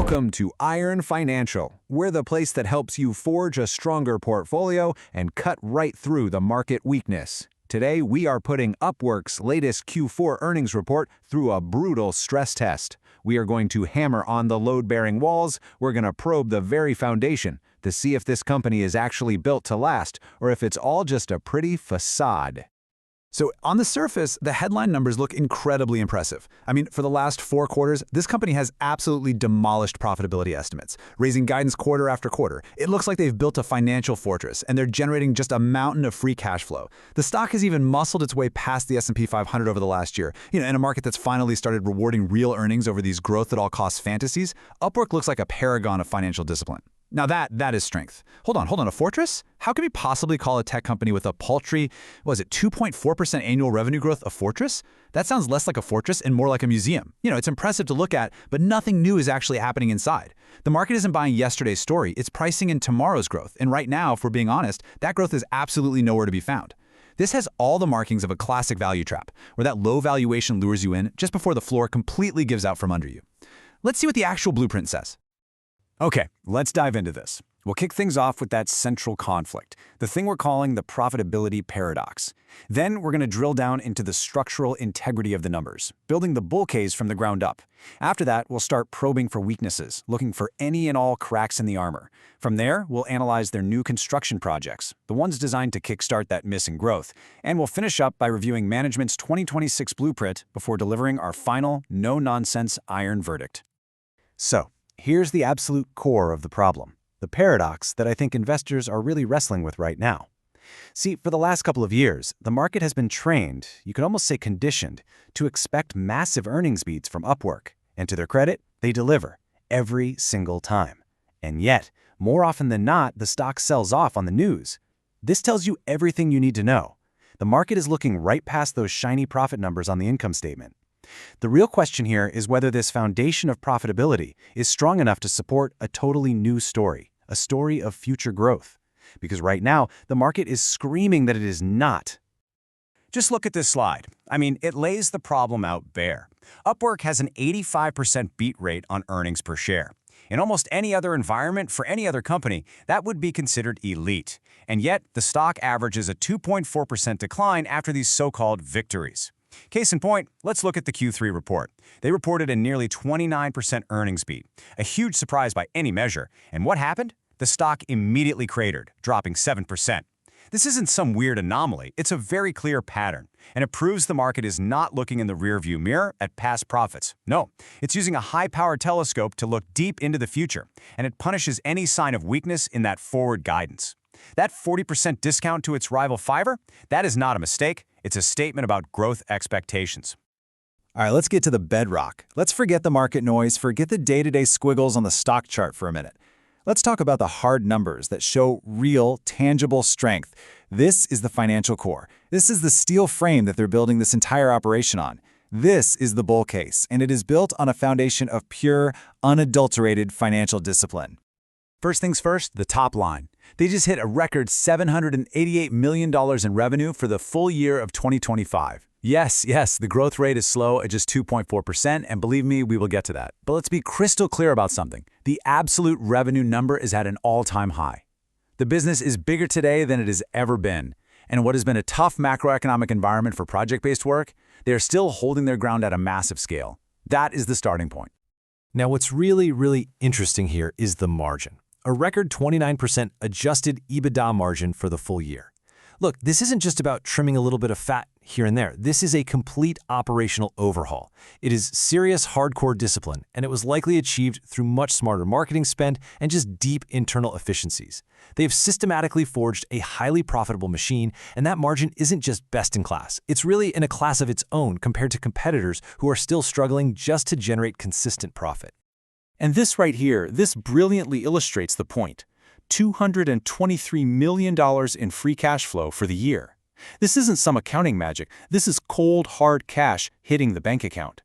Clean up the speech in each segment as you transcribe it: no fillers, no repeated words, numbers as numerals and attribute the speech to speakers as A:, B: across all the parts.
A: Welcome to Iron Financial. We're the place that helps you forge a stronger portfolio and cut right through the market weakness. Today, we are putting Upwork's latest Q4 earnings report through a brutal stress test. We are going to hammer on the load-bearing walls. We're going to probe the very foundation to see if this company is actually built to last or if it's all just a pretty facade.
B: So on the surface, the headline numbers look incredibly impressive. I mean, for the last 4 quarters, this company has absolutely demolished profitability estimates, raising guidance quarter after quarter. It looks like they've built a financial fortress, and they're generating just a mountain of free cash flow. The stock has even muscled its way past the S&P 500 over the last year. In a market that's finally started rewarding real earnings over these growth-at-all-costs fantasies, Upwork looks like a paragon of financial discipline. Now that is strength. Hold on, a fortress? How can we possibly call a tech company with a paltry, 2.4% annual revenue growth a fortress? That sounds less like a fortress and more like a museum. It's impressive to look at, but nothing new is actually happening inside. The market isn't buying yesterday's story, it's pricing in tomorrow's growth. And right now, if we're being honest, that growth is absolutely nowhere to be found. This has all the markings of a classic value trap, where that low valuation lures you in just before the floor completely gives out from under you. Let's see what the actual blueprint says.
C: Okay, let's dive into this. We'll kick things off with that central conflict, the thing we're calling the profitability paradox. Then we're going to drill down into the structural integrity of the numbers, building the bull case from the ground up. After that, we'll start probing for weaknesses, looking for any and all cracks in the armor. From there, we'll analyze their new construction projects, the ones designed to kickstart that missing growth. And we'll finish up by reviewing management's 2026 blueprint before delivering our final, no-nonsense iron verdict. So, here's the absolute core of the problem, the paradox that I think investors are really wrestling with right now. See, for the last couple of years, the market has been trained, you could almost say conditioned, to expect massive earnings beats from Upwork. And to their credit, they deliver every single time. And yet, more often than not, the stock sells off on the news. This tells you everything you need to know. The market is looking right past those shiny profit numbers on the income statement. The real question here is whether this foundation of profitability is strong enough to support a totally new story, a story of future growth. Because right now, the market is screaming that it is not.
D: Just look at this slide. I mean, it lays the problem out bare. Upwork has an 85% beat rate on earnings per share. In almost any other environment for any other company, that would be considered elite. And yet, the stock averages a 2.4% decline after these so-called victories. Case in point, let's look at the Q3 report. They reported a nearly 29% earnings beat, a huge surprise by any measure. And what happened? The stock immediately cratered, dropping 7%. This isn't some weird anomaly, it's a very clear pattern, and it proves the market is not looking in the rearview mirror at past profits. No, it's using a high-powered telescope to look deep into the future, and it punishes any sign of weakness in that forward guidance. That 40% discount to its rival Fiverr, that is not a mistake. It's a statement about growth expectations.
B: All right, let's get to the bedrock. Let's forget the market noise, forget the day-to-day squiggles on the stock chart for a minute. Let's talk about the hard numbers that show real, tangible strength. This is the financial core. This is the steel frame that they're building this entire operation on. This is the bull case, and it is built on a foundation of pure, unadulterated financial discipline.
A: First things first, the top line. They just hit a record $788 million in revenue for the full year of 2025. Yes, the growth rate is slow at just 2.4%, and believe me, we will get to that. But let's be crystal clear about something. The absolute revenue number is at an all-time high. The business is bigger today than it has ever been. And what has been a tough macroeconomic environment for project-based work, they are still holding their ground at a massive scale. That is the starting point.
E: Now, what's really interesting here is the margin. A record 29% adjusted EBITDA margin for the full year. Look, this isn't just about trimming a little bit of fat here and there. This is a complete operational overhaul. It is serious, hardcore discipline, and it was likely achieved through much smarter marketing spend and just deep internal efficiencies. They have systematically forged a highly profitable machine, and that margin isn't just best in class. It's really in a class of its own compared to competitors who are still struggling just to generate consistent profit.
C: And this right here, this brilliantly illustrates the point. $223 million in free cash flow for the year. This isn't some accounting magic. This is cold, hard cash hitting the bank account.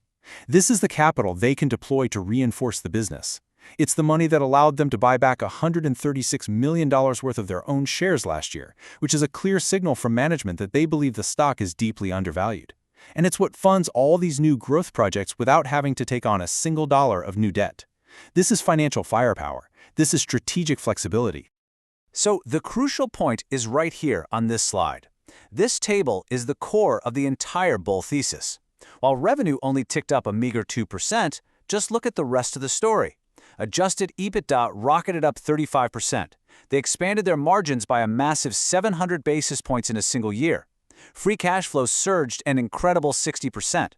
C: This is the capital they can deploy to reinforce the business. It's the money that allowed them to buy back $136 million worth of their own shares last year, which is a clear signal from management that they believe the stock is deeply undervalued. And it's what funds all these new growth projects without having to take on a single dollar of new debt.
B: This is financial firepower. This is strategic flexibility.
A: So the crucial point is right here on this slide. This table is the core of the entire bull thesis. While revenue only ticked up a meager 2%, just look at the rest of the story. Adjusted EBITDA rocketed up 35%. They expanded their margins by a massive 700 basis points in a single year. Free cash flow surged an incredible 60%.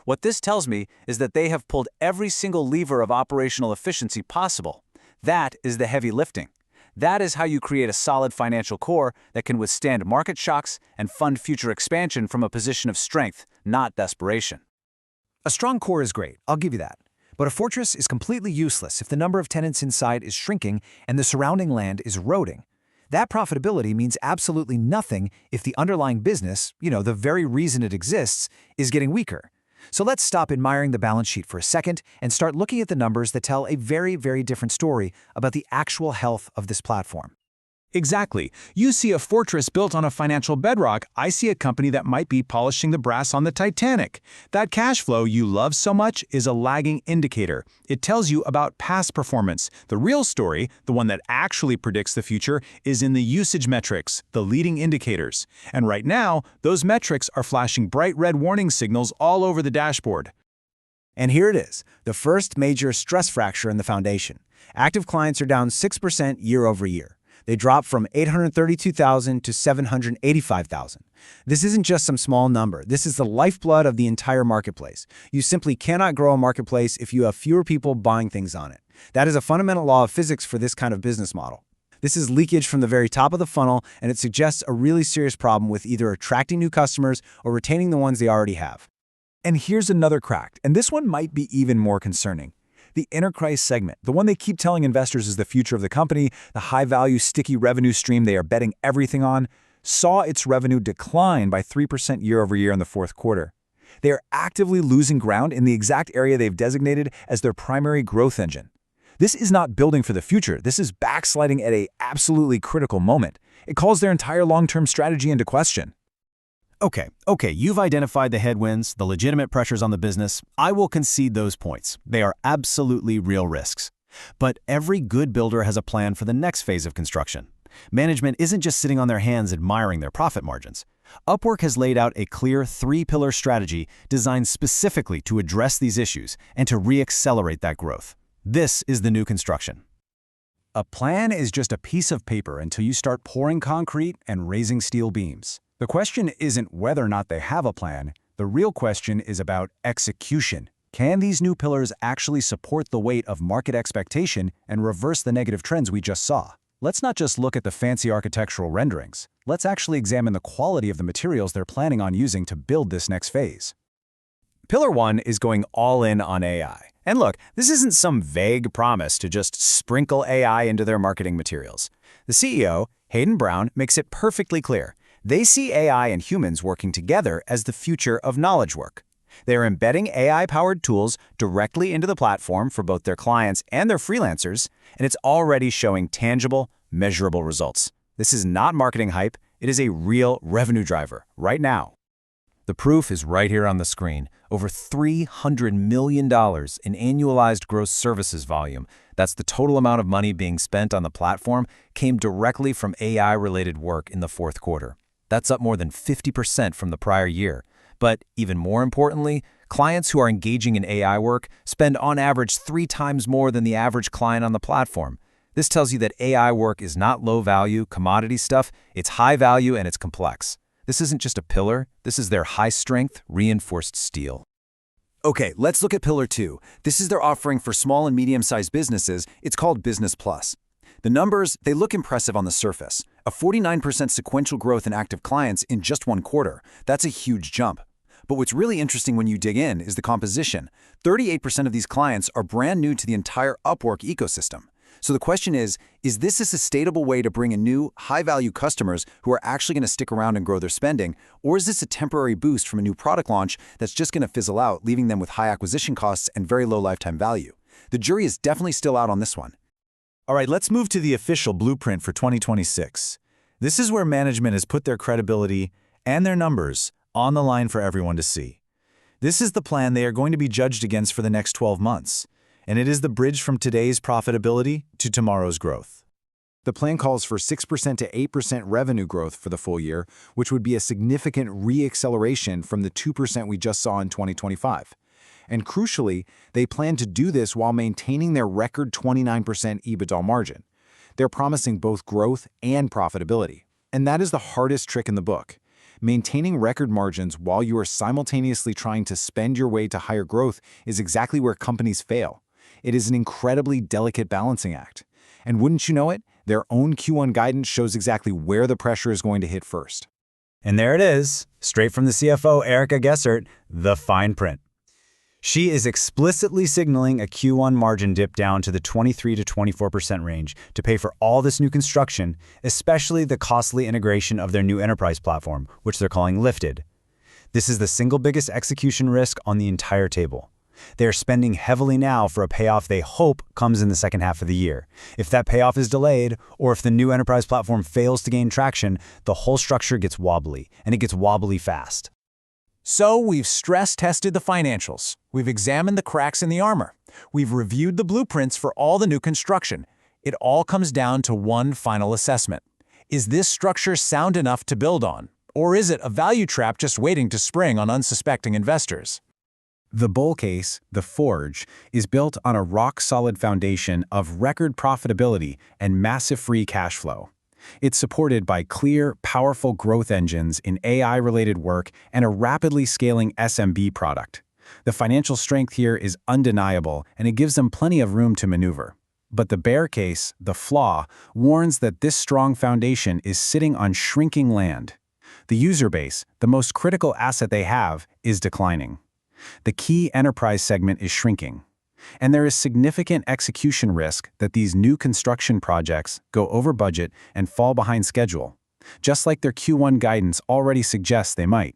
A: What this tells me is that they have pulled every single lever of operational efficiency possible. That is the heavy lifting. That is how you create a solid financial core that can withstand market shocks and fund future expansion from a position of strength, not desperation.
C: A strong core is great, I'll give you that. But a fortress is completely useless if the number of tenants inside is shrinking and the surrounding land is eroding. That profitability means absolutely nothing if the underlying business, the very reason it exists, is getting weaker. So let's stop admiring the balance sheet for a second and start looking at the numbers that tell a very, very different story about the actual health of this platform.
B: Exactly. You see a fortress built on a financial bedrock. I see a company that might be polishing the brass on the Titanic. That cash flow you love so much is a lagging indicator. It tells you about past performance. The real story, the one that actually predicts the future, is in the usage metrics, the leading indicators. And right now, those metrics are flashing bright red warning signals all over the dashboard.
C: And here it is, the first major stress fracture in the foundation. Active clients are down 6% year over year. They dropped from 832,000 to 785,000. This isn't just some small number. This is the lifeblood of the entire marketplace. You simply cannot grow a marketplace if you have fewer people buying things on it. That is a fundamental law of physics for this kind of business model. This is leakage from the very top of the funnel, and it suggests a really serious problem with either attracting new customers or retaining the ones they already have.
B: And here's another crack, and this one might be even more concerning. The enterprise segment, the one they keep telling investors is the future of the company, the high-value, sticky revenue stream they are betting everything on, saw its revenue decline by 3% year over year in the fourth quarter. They are actively losing ground in the exact area they've designated as their primary growth engine. This is not building for the future. This is backsliding at an absolutely critical moment. It calls their entire long-term strategy into question.
C: Okay, you've identified the headwinds, the legitimate pressures on the business. I will concede those points. They are absolutely real risks. But every good builder has a plan for the next phase of construction. Management isn't just sitting on their hands admiring their profit margins. Upwork has laid out a clear three-pillar strategy designed specifically to address these issues and to re-accelerate that growth. This is the new construction.
A: A plan is just a piece of paper until you start pouring concrete and raising steel beams. The question isn't whether or not they have a plan. The real question is about execution. Can these new pillars actually support the weight of market expectation and reverse the negative trends we just saw? Let's not just look at the fancy architectural renderings. Let's actually examine the quality of the materials they're planning on using to build this next phase.
C: Pillar 1 is going all in on AI. And look, this isn't some vague promise to just sprinkle AI into their marketing materials. The CEO, Hayden Brown, makes it perfectly clear. They see AI and humans working together as the future of knowledge work. They are embedding AI-powered tools directly into the platform for both their clients and their freelancers, and it's already showing tangible, measurable results. This is not marketing hype. It is a real revenue driver right now.
A: The proof is right here on the screen. Over $300 million in annualized gross services volume. That's the total amount of money being spent on the platform came directly from AI-related work in the fourth quarter. That's up more than 50% from the prior year. But even more importantly, clients who are engaging in AI work spend on average 3 times more than the average client on the platform. This tells you that AI work is not low-value, commodity stuff. It's high-value and it's complex. This isn't just a pillar. This is their high-strength, reinforced steel.
B: Okay, let's look at Pillar 2. This is their offering for small and medium-sized businesses. It's called Business Plus. The numbers, they look impressive on the surface. A 49% sequential growth in active clients in just one quarter. That's a huge jump. But what's really interesting when you dig in is the composition. 38% of these clients are brand new to the entire Upwork ecosystem. So the question is this a sustainable way to bring in new, high-value customers who are actually going to stick around and grow their spending? Or is this a temporary boost from a new product launch that's just going to fizzle out, leaving them with high acquisition costs and very low lifetime value? The jury is definitely still out on this one. All right, let's move to the official blueprint for 2026. This is where management has put their credibility and their numbers on the line for everyone to see. This is the plan they are going to be judged against for the next 12 months.
A: and it is the bridge from today's profitability to tomorrow's growth.
C: The plan calls for 6% to 8% revenue growth for the full year, which would be a significant re-acceleration from the 2% we just saw in 2025. And crucially, they plan to do this while maintaining their record 29% EBITDA margin. They're promising both growth and profitability. And that is the hardest trick in the book. Maintaining record margins while you are simultaneously trying to spend your way to higher growth is exactly where companies fail. It is an incredibly delicate balancing act. And wouldn't you know it, their own Q1 guidance shows exactly where the pressure is going to hit first.
A: And there it is, straight from the CFO, Erica Gessert, the fine print. She is explicitly signaling a Q1 margin dip down to the 23 to 24% range to pay for all this new construction, especially the costly integration of their new enterprise platform, which they're calling Lyfted. This is the single biggest execution risk on the entire table. They are spending heavily now for a payoff they hope comes in the second half of the year. If that payoff is delayed, or if the new enterprise platform fails to gain traction, the whole structure gets wobbly, and it gets wobbly fast. So we've stress-tested the financials. We've examined the cracks in the armor. We've reviewed the blueprints for all the new construction. It all comes down to one final assessment. Is this structure sound enough to build on? Or is it a value trap just waiting to spring on unsuspecting investors?
C: The bull case, the Forge, is built on a rock-solid foundation of record profitability and massive free cash flow. It's supported by clear, powerful growth engines in AI-related work and a rapidly scaling SMB product. The financial strength here is undeniable, and it gives them plenty of room to maneuver. But the bear case, the flaw, warns that this strong foundation is sitting on shrinking land. The user base, the most critical asset they have, is declining. The key enterprise segment is shrinking. And there is significant execution risk that these new construction projects go over budget and fall behind schedule, just like their Q1 guidance already suggests they might.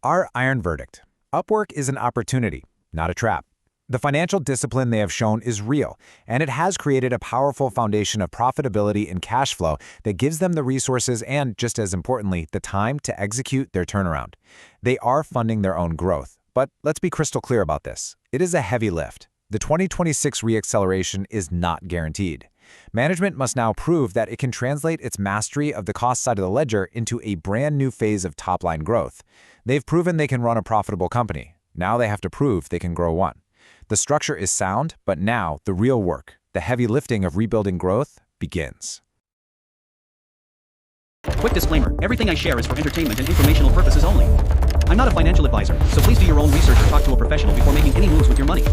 A: Our iron verdict: Upwork is an opportunity, not a trap. The financial discipline they have shown is real, and it has created a powerful foundation of profitability and cash flow that gives them the resources and, just as importantly, the time to execute their turnaround. They are funding their own growth, but let's be crystal clear about this. It is a heavy lift. The 2026 re-acceleration is not guaranteed. Management must now prove that it can translate its mastery of the cost side of the ledger into a brand new phase of top-line growth. They've proven they can run a profitable company. Now they have to prove they can grow one. The structure is sound, but now the real work, the heavy lifting of rebuilding growth, begins.
F: Quick disclaimer, everything I share is for entertainment and informational purposes only. I'm not a financial advisor, so please do your own research or talk to a professional before making any moves with your money.